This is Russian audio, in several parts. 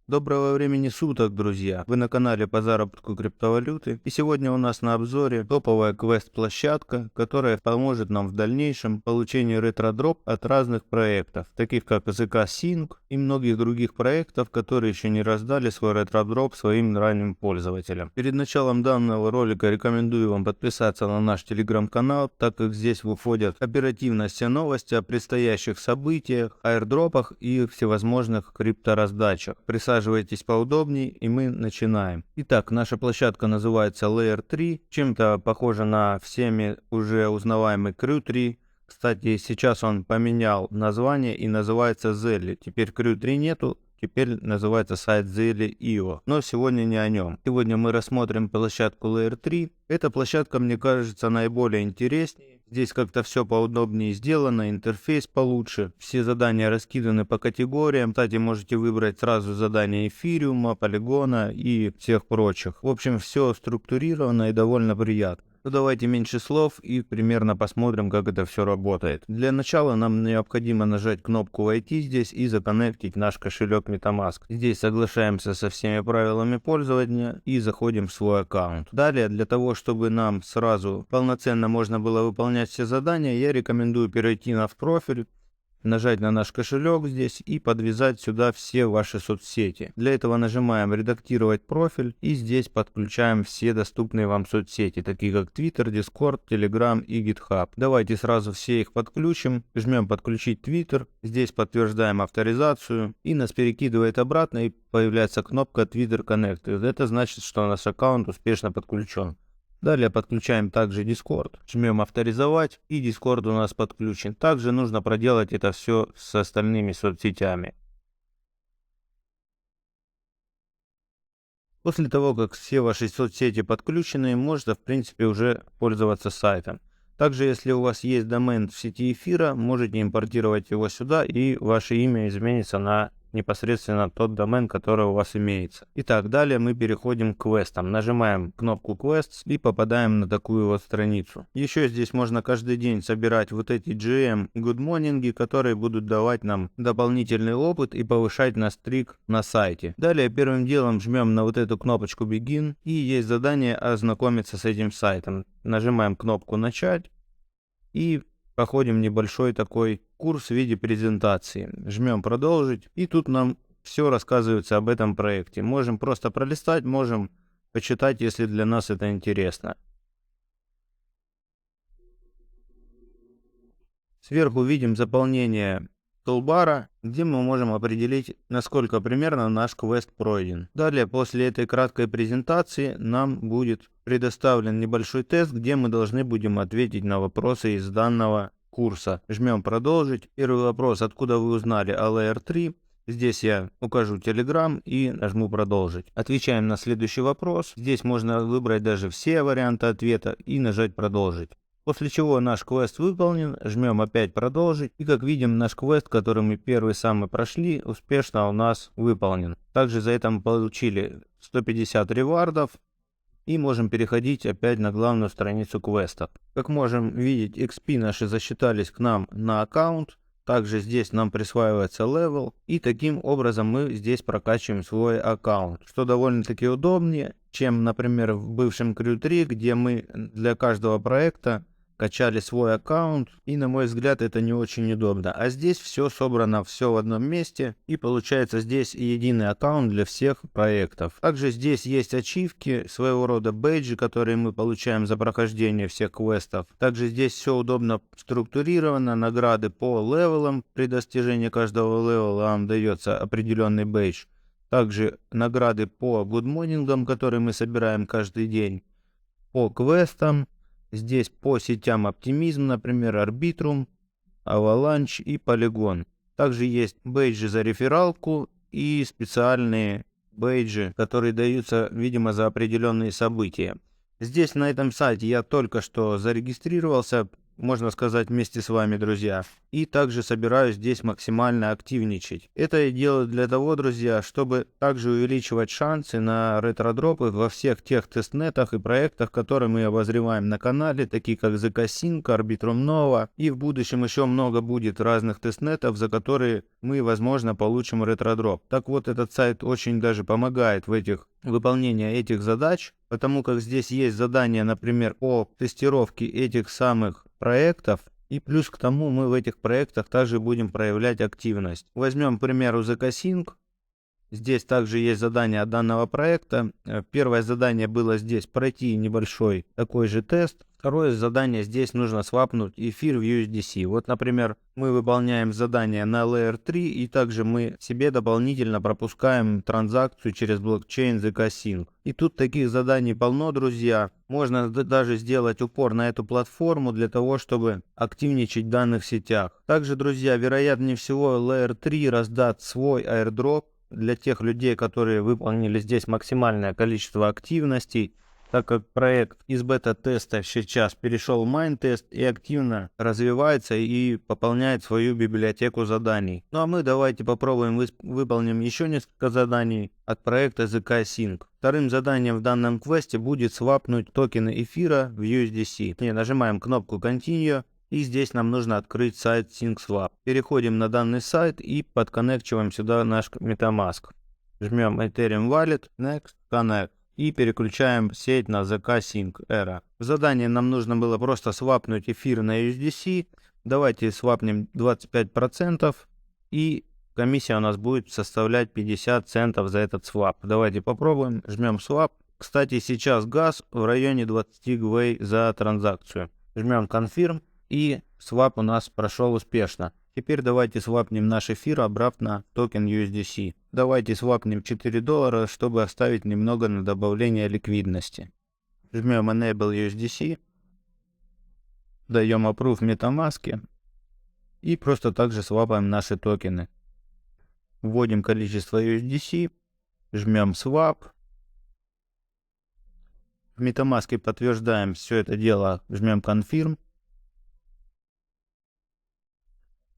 Доброго времени суток, друзья! Вы на канале по заработку криптовалюты, и сегодня у нас на обзоре топовая квест-площадка, которая поможет нам в дальнейшем получению ретро-дроп от разных проектов, таких как ZK Sync и многих других проектов, которые еще не раздали свой ретро-дроп своим ранним пользователям. Перед началом данного ролика рекомендую вам подписаться на наш телеграм-канал, так как здесь выходят оперативно все новости о предстоящих событиях, аирдропах и всевозможных криптораздачах. Присаживайтесь поудобнее, и мы начинаем. Итак, наша площадка называется Layer 3, чем-то похожа на всеми уже узнаваемый Crew 3. Кстати, сейчас он поменял название и называется Zelly. Теперь Crew 3 нету, теперь называется сайт Zelly.io. Но сегодня не о нем. Сегодня мы рассмотрим площадку Layer 3. Эта площадка, мне кажется, наиболее интереснее. Здесь как-то все поудобнее сделано, интерфейс получше, все задания раскиданы по категориям. Кстати, можете выбрать сразу задания эфириума, полигона и всех прочих. В общем, все структурировано и довольно приятно. Ну, давайте меньше слов и примерно посмотрим, как это все работает. Для начала нам необходимо нажать кнопку «Войти» здесь и законнектить наш кошелек MetaMask. Здесь соглашаемся со всеми правилами пользования и заходим в свой аккаунт. Далее, для того, чтобы нам сразу полноценно можно было выполнять все задания, я рекомендую перейти на профиль, нажать на наш кошелек здесь и подвязать сюда все ваши соцсети. Для этого нажимаем «Редактировать профиль» и здесь подключаем все доступные вам соцсети, такие как Twitter, Discord, Telegram и GitHub. Давайте сразу все их подключим. Жмем «Подключить Twitter», здесь подтверждаем авторизацию и нас перекидывает обратно и появляется кнопка Twitter Connected. Это значит, что наш аккаунт успешно подключен. Далее подключаем также Discord, жмем авторизовать и Discord у нас подключен. Также нужно проделать это все с остальными соцсетями. После того, как все ваши соцсети подключены, можно в принципе уже пользоваться сайтом. Также, если у вас есть домен в сети эфира, можете импортировать его сюда, и ваше имя изменится на непосредственно тот домен, который у вас имеется. Итак, далее мы переходим к квестам. Нажимаем кнопку Quests и попадаем на такую вот страницу. Еще здесь можно каждый день собирать вот эти GM Good Morning, которые будут давать нам дополнительный опыт и повышать наш стрик на сайте. Далее первым делом жмем на вот эту кнопочку Begin, и есть задание ознакомиться с этим сайтом. Нажимаем кнопку Начать и проходим небольшой такой курс в виде презентации. Жмем «Продолжить», и тут нам все рассказывается об этом проекте. Можем просто пролистать, можем почитать, если для нас это интересно. Сверху видим заполнение тулбара, где мы можем определить, насколько примерно наш квест пройден. Далее, после этой краткой презентации, нам будет предоставлен небольшой тест, где мы должны будем ответить на вопросы из данного курса. Жмем «Продолжить». Первый вопрос: откуда вы узнали о Layer 3? Здесь я укажу Telegram и нажму «Продолжить». Отвечаем на следующий вопрос. Здесь можно выбрать даже все варианты ответа и нажать «Продолжить». После чего наш квест выполнен, жмем опять «Продолжить», и как видим, наш квест, который мы первый самый прошли, успешно у нас выполнен. Также за это мы получили 150 ревардов и можем переходить опять на главную страницу квеста. Как можем видеть, XP наши засчитались к нам на аккаунт. Также здесь нам присваивается левел, и таким образом мы здесь прокачиваем свой аккаунт, что довольно-таки удобнее, чем, например, в бывшем Crew 3, где мы для каждого проекта качали свой аккаунт, и на мой взгляд это не очень удобно. А здесь все собрано, все в одном месте, и получается здесь единый аккаунт для всех проектов. Также здесь есть ачивки, своего рода бейджи, которые мы получаем за прохождение всех квестов. Также здесь все удобно структурировано, награды по левелам, при достижении каждого левела вам дается определенный бейдж. Также награды по гудмонингам, которые мы собираем каждый день, по квестам. Здесь по сетям Оптимизм, например, Арбитрум, Аваланч и Полигон. Также есть бейджи за рефералку и специальные бейджи, которые даются, видимо, за определенные события. Здесь на этом сайте я только что зарегистрировался, можно сказать, вместе с вами, друзья. И также собираюсь здесь максимально активничать. Это я делаю для того, друзья, чтобы также увеличивать шансы на ретро-дропы во всех тех тестнетах и проектах, которые мы обозреваем на канале, такие как ZK Sync, Arbitrum Nova. И в будущем еще много будет разных тестнетов, за которые мы, возможно, получим ретро-дроп. Так вот, этот сайт очень даже помогает в выполнении этих задач, потому как здесь есть задания, например, по тестировке этих самых проектов, и плюс к тому мы в этих проектах также будем проявлять активность. Возьмем, к примеру, ZK Sync. Здесь также есть задание от данного проекта. Первое задание было здесь пройти небольшой такой же тест. Второе задание здесь нужно свапнуть эфир в USDC. Вот, например, мы выполняем задание на Layer 3 и также мы себе дополнительно пропускаем транзакцию через блокчейн ZK Sync. И тут таких заданий полно, друзья. Можно даже сделать упор на эту платформу для того, чтобы активничать в данных сетях. Также, друзья, вероятнее всего Layer 3 раздаст свой airdrop для тех людей, которые выполнили здесь максимальное количество активностей, так как проект из бета-теста сейчас перешел в майн-тест и активно развивается и пополняет свою библиотеку заданий. Ну а мы давайте попробуем выполним еще несколько заданий от проекта ZK Sync. Вторым заданием в данном квесте будет свапнуть токены эфира в USDC. Нажимаем кнопку Continue. И здесь нам нужно открыть сайт SyncSwap. Переходим на данный сайт и подконнекчиваем сюда наш MetaMask. Жмем Ethereum Wallet, Next, Connect. И переключаем сеть на ZK Sync Era. В задании нам нужно было просто свапнуть эфир на USDC. Давайте свапнем 25%. И комиссия у нас будет составлять 50 центов за этот свап. Давайте попробуем. Жмем Swap. Кстати, сейчас газ в районе 20 гвей за транзакцию. Жмем Confirm. И свап у нас прошел успешно. Теперь давайте свапнем наш эфир обратно в токен USDC. Давайте свапнем $4, чтобы оставить немного на добавление ликвидности. Жмем Enable USDC. Даем Approve MetaMask. И просто также свапаем наши токены. Вводим количество USDC. Жмем Swap. В MetaMask подтверждаем все это дело. Жмем Confirm.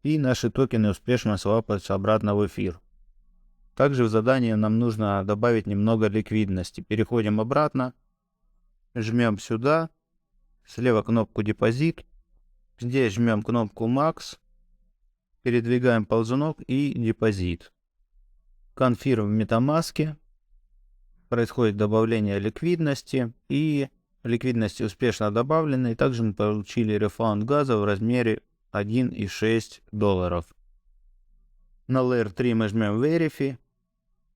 И наши токены успешно свапаются обратно в эфир. Также в задании нам нужно добавить немного ликвидности. Переходим обратно, жмем сюда, слева кнопку депозит, здесь жмем кнопку Max, передвигаем ползунок и депозит. Confirm в MetaMask, происходит добавление ликвидности и ликвидность успешно добавлена. И также мы получили рефаунд газа в размере $1,6. На Layer 3 мы жмем Verify.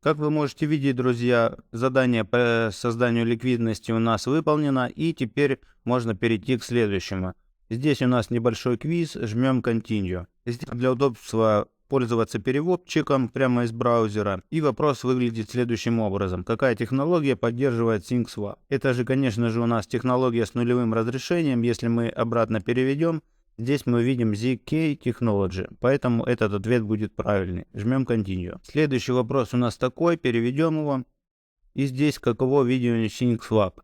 Как вы можете видеть, друзья, задание по созданию ликвидности у нас выполнено. И теперь можно перейти к следующему. Здесь у нас небольшой квиз. Жмем Continue. Здесь для удобства пользоваться переводчиком прямо из браузера. И вопрос выглядит следующим образом. Какая технология поддерживает SyncSwap? Это же, конечно же, у нас технология с нулевым разрешением. Если мы обратно переведем, здесь мы видим ZK Technology, поэтому этот ответ будет правильный. Жмем Continue. Следующий вопрос у нас такой, переведем его. И здесь каково видение SyncSwap.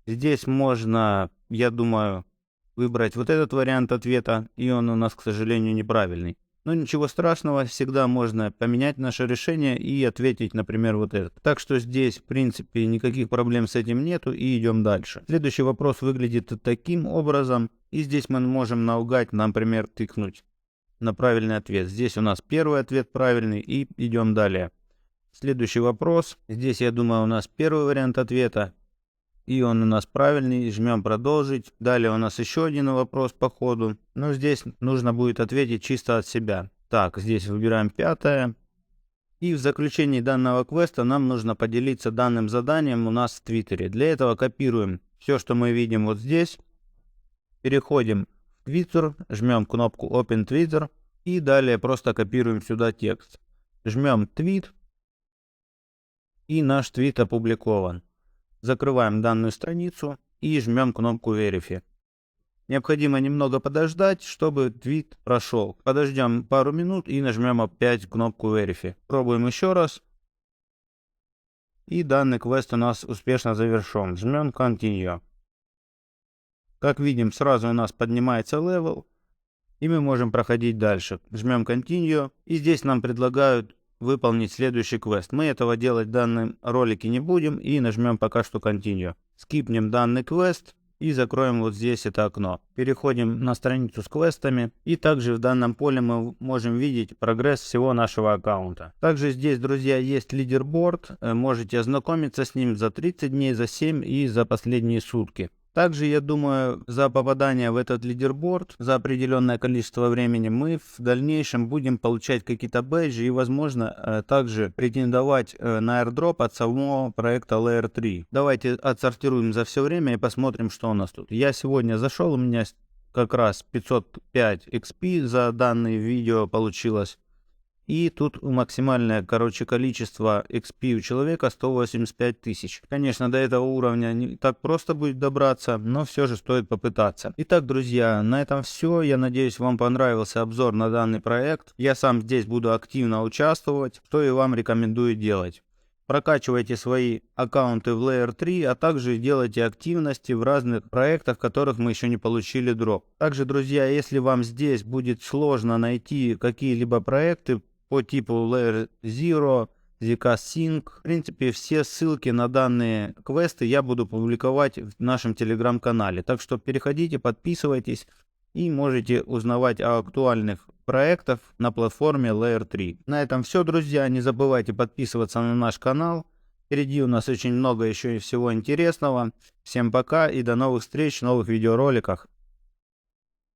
Здесь можно, я думаю, выбрать вот этот вариант ответа, и он у нас, к сожалению, неправильный. Но ничего страшного, всегда можно поменять наше решение и ответить, например, вот этот. Так что здесь, в принципе, никаких проблем с этим нету, и идем дальше. Следующий вопрос выглядит таким образом. И здесь мы можем наугад, например, тыкнуть на правильный ответ. Здесь у нас первый ответ правильный, и идем далее. Следующий вопрос. Здесь, я думаю, у нас первый вариант ответа. И он у нас правильный. Жмем продолжить. Далее у нас еще один вопрос по ходу. Но здесь нужно будет ответить чисто от себя. Так, здесь выбираем пятое. И в заключении данного квеста нам нужно поделиться данным заданием у нас в Твиттере. Для этого копируем все, что мы видим вот здесь. Переходим в Twitter. Жмем кнопку Open Twitter. И далее просто копируем сюда текст. Жмем твит. И наш твит опубликован. Закрываем данную страницу и жмем кнопку Verify. Необходимо немного подождать, чтобы твит прошел. Подождем пару минут и нажмем опять кнопку Verify. Пробуем еще раз. И данный квест у нас успешно завершен. Жмем Continue. Как видим, сразу у нас поднимается левел, и мы можем проходить дальше. Жмем Continue, и здесь нам предлагают выполнить следующий квест. Мы этого делать в данном ролике не будем, и нажмем пока что Continue. Скипнем данный квест и закроем вот здесь это окно. Переходим на страницу с квестами, и также в данном поле мы можем видеть прогресс всего нашего аккаунта. Также здесь, друзья, есть лидерборд, можете ознакомиться с ним за 30 дней, за 7 и за последние сутки. Также, я думаю, за попадание в этот лидерборд за определенное количество времени мы в дальнейшем будем получать какие-то бейджи и, возможно, также претендовать на airdrop от самого проекта Layer 3. Давайте отсортируем за все время и посмотрим, что у нас тут. Я сегодня зашел, у меня как раз 505 XP за данное видео получилось. И тут максимальное, количество XP у человека 185 тысяч. Конечно, до этого уровня не так просто будет добраться, но все же стоит попытаться. Итак, друзья, на этом все. Я надеюсь, вам понравился обзор на данный проект. Я сам здесь буду активно участвовать, что и вам рекомендую делать. Прокачивайте свои аккаунты в Layer 3, а также делайте активности в разных проектах, в которых мы еще не получили дроп. Также, друзья, если вам здесь будет сложно найти какие-либо проекты по типу Layer Zero, ZK Sync, в принципе, все ссылки на данные квесты я буду публиковать в нашем телеграм-канале. Так что переходите, подписывайтесь и можете узнавать о актуальных проектах на платформе Layer 3. На этом все, друзья. Не забывайте подписываться на наш канал. Впереди у нас очень много еще и всего интересного. Всем пока и до новых встреч в новых видеороликах.